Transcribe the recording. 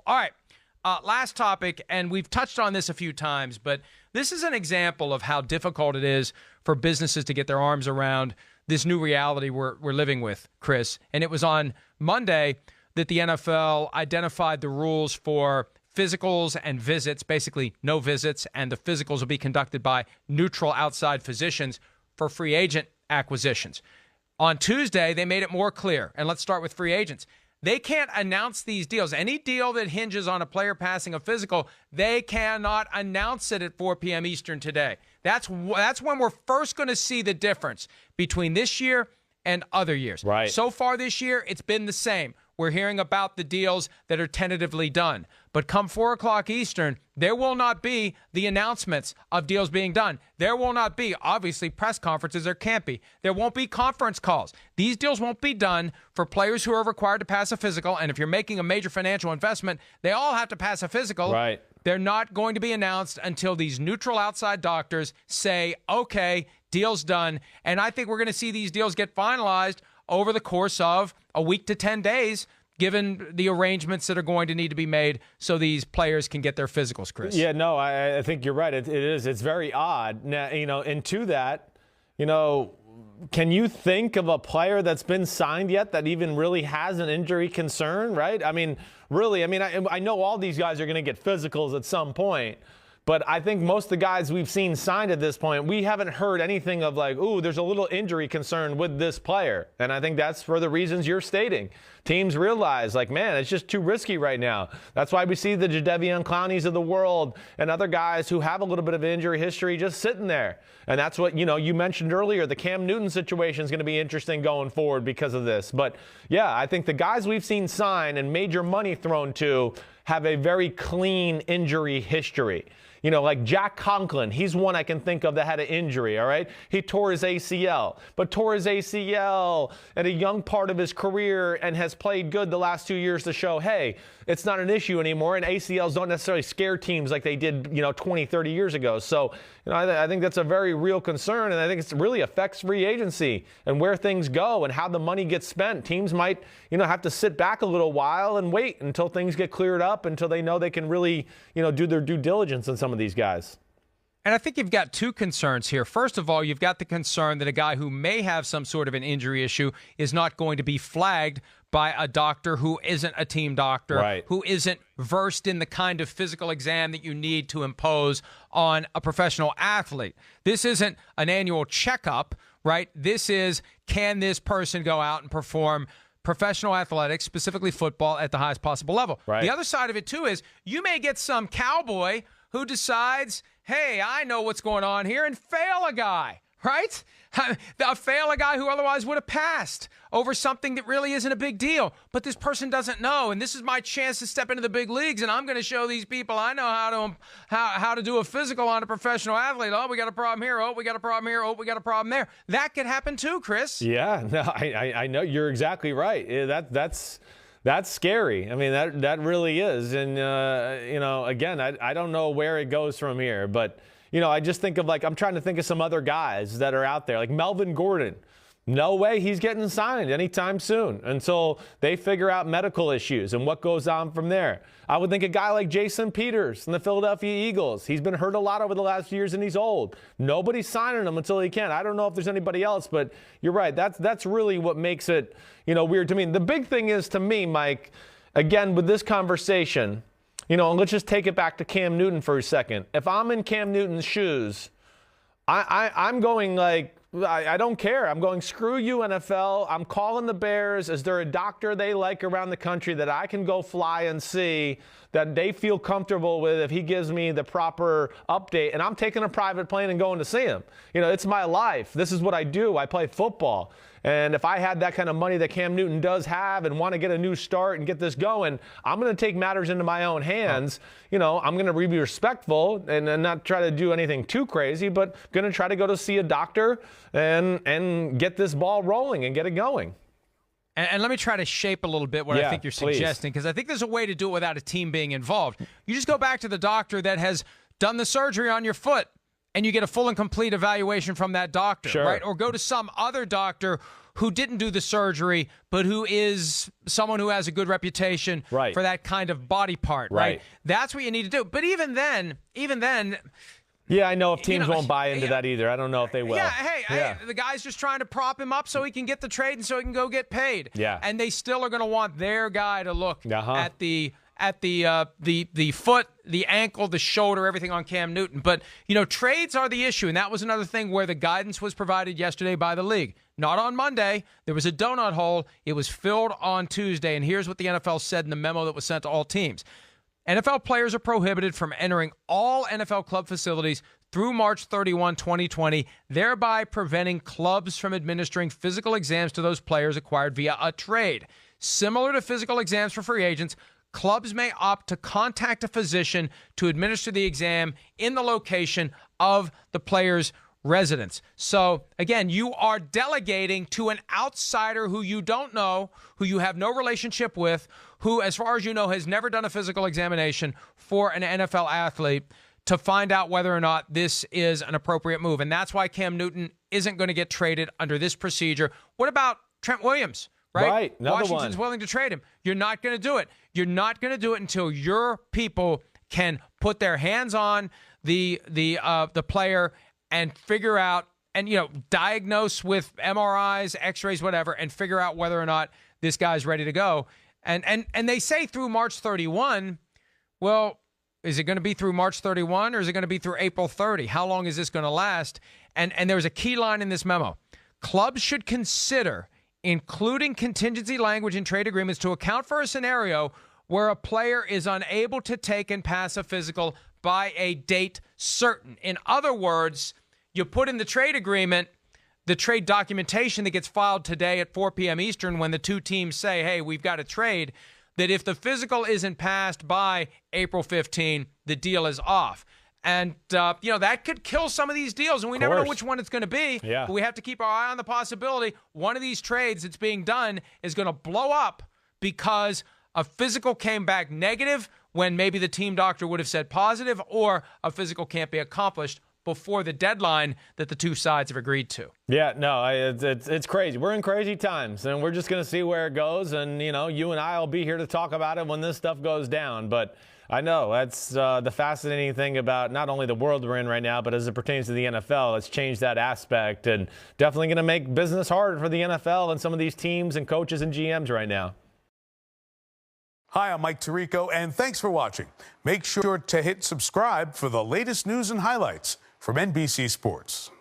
All right. Last topic, and we've touched on this a few times, but this is an example of how difficult it is for businesses to get their arms around this new reality we're living with, Chris. And it was on Monday that the NFL identified the rules for physicals and visits, basically no visits, and the physicals will be conducted by neutral outside physicians for free agent acquisitions. On Tuesday, they made it more clear, and let's start with free agents. They can't announce these deals. Any deal that hinges on a player passing a physical, they cannot announce it at 4 p.m. Eastern today. That's when we're first going to see the difference between this year and other years. Right. So far this year, it's been the same. We're hearing about the deals that are tentatively done. But come 4 o'clock Eastern, there will not be the announcements of deals being done. There will not be, obviously, press conferences. There can't be. There won't be conference calls. These deals won't be done for players who are required to pass a physical. And if you're making a major financial investment, they all have to pass a physical. Right. They're not going to be announced until these neutral outside doctors say, okay, deal's done. And I think we're going to see these deals get finalized over the course of a week to 10 days, given the arrangements that are going to need to be made so these players can get their physicals, Chris. Yeah, no, I think you're right. It is. It's very odd. Now, and to that, can you think of a player that's been signed yet that even really has an injury concern, right? I mean, really, I know all these guys are going to get physicals at some point. But I think most of the guys we've seen signed at this point, we haven't heard anything of like, ooh, there's a little injury concern with this player. And I think that's for the reasons you're stating. Teams realize, like, man, it's just too risky right now. That's why we see the Jadeveon Clowneys of the world and other guys who have a little bit of injury history just sitting there. And that's what, you mentioned earlier, the Cam Newton situation is going to be interesting going forward because of this. But, yeah, I think the guys we've seen sign and major money thrown to have a very clean injury history. Like Jack Conklin, he's one I can think of that had an injury, all right? He tore his ACL, but tore his ACL at a young part of his career and has played good the last 2 years to show, hey, it's not an issue anymore, and ACLs don't necessarily scare teams like they did, 20, 30 years ago. So, I think that's a very real concern, and I think it really affects free agency and where things go and how the money gets spent. Teams might, have to sit back a little while and wait until things get cleared up, until they know they can really, do their due diligence on some of these guys. And I think you've got two concerns here. First of all, you've got the concern that a guy who may have some sort of an injury issue is not going to be flagged by a doctor who isn't a team doctor, right, who isn't versed in the kind of physical exam that you need to impose on a professional athlete. This isn't an annual checkup, right? This is, can this person go out and perform professional athletics, specifically football, at the highest possible level? Right. The other side of it, too, is you may get some cowboy who decides, hey, I know what's going on here, and fail a guy, right? Fail a guy who otherwise would have passed over something that really isn't a big deal. But this person doesn't know, and this is my chance to step into the big leagues, and I'm going to show these people I know how to do a physical on a professional athlete. Oh, we got a problem here. Oh, we got a problem here. Oh, we got a problem there. That could happen too, Chris. Yeah, no, I know you're exactly right. That's scary. I mean, that really is. And, again, I don't know where it goes from here. But, I just think of, I'm trying to think of some other guys that are out there. Like Melvin Gordon. No way he's getting signed anytime soon until they figure out medical issues and what goes on from there. I would think a guy like Jason Peters from the Philadelphia Eagles. He's been hurt a lot over the last few years, and he's old. Nobody's signing him until he can. I don't know if there's anybody else, but you're right. That's really what makes it, weird to me. The big thing is, to me, Mike, again, with this conversation, and let's just take it back to Cam Newton for a second. If I'm in Cam Newton's shoes, I'm going I don't care. I'm going, screw you, NFL. I'm calling the Bears. Is there a doctor they like around the country that I can go fly and see that they feel comfortable with if he gives me the proper update? And I'm taking a private plane and going to see him. It's my life. This is what I do. I play football. And if I had that kind of money that Cam Newton does have and want to get a new start and get this going, I'm going to take matters into my own hands. I'm going to be respectful and not try to do anything too crazy, but going to try to go to see a doctor and get this ball rolling and get it going. And let me try to shape a little bit what I think you're please. suggesting, because I think there's a way to do it without a team being involved. You just go back to the doctor that has done the surgery on your foot, and you get a full and complete evaluation from that doctor, sure, right? Or go to some other doctor who didn't do the surgery, but who is someone who has a good reputation for that kind of body part, right? That's what you need to do. But even then, yeah, I know if teams won't buy into that either. I don't know if they will. Yeah, hey, the guy's just trying to prop him up so he can get the trade and so he can go get paid. Yeah. And they still are going to want their guy to look at the foot, the ankle, the shoulder, everything on Cam Newton. But, trades are the issue, and that was another thing where the guidance was provided yesterday by the league. Not on Monday. There was a donut hole. It was filled on Tuesday, and here's what the NFL said in the memo that was sent to all teams. NFL players are prohibited from entering all NFL club facilities through March 31, 2020, thereby preventing clubs from administering physical exams to those players acquired via a trade. Similar to physical exams for free agents, clubs may opt to contact a physician to administer the exam in the location of the player's residence. So, again, you are delegating to an outsider who you don't know, who you have no relationship with, who, as far as you know, has never done a physical examination for an NFL athlete to find out whether or not this is an appropriate move. And that's why Cam Newton isn't going to get traded under this procedure. What about Trent Williams? Right. Washington's willing to trade him. You're not going to do it. You're not going to do it until your people can put their hands on the player and figure out and diagnose with MRIs, X-rays, whatever, and figure out whether or not this guy's ready to go. And they say through March 31. Well, is it going to be through March 31 or is it going to be through April 30? How long is this going to last? And there was a key line in this memo. Clubs should consider including contingency language in trade agreements to account for a scenario where a player is unable to take and pass a physical by a date certain. In other words, you put in the trade agreement, the trade documentation that gets filed today at 4 p.m. Eastern when the two teams say, hey, we've got a trade, that if the physical isn't passed by April 15, the deal is off. And, that could kill some of these deals, and we never know which one it's going to be. Yeah. But we have to keep our eye on the possibility one of these trades that's being done is going to blow up because a physical came back negative when maybe the team doctor would have said positive, or a physical can't be accomplished before the deadline that the two sides have agreed to. Yeah, no, it's crazy. We're in crazy times, and we're just going to see where it goes. And, you and I will be here to talk about it when this stuff goes down. But I know that's the fascinating thing about not only the world we're in right now, but as it pertains to the NFL, it's changed that aspect and definitely going to make business harder for the NFL and some of these teams and coaches and GMs right now. Hi, I'm Mike Tirico, and thanks for watching. Make sure to hit subscribe for the latest news and highlights from NBC Sports.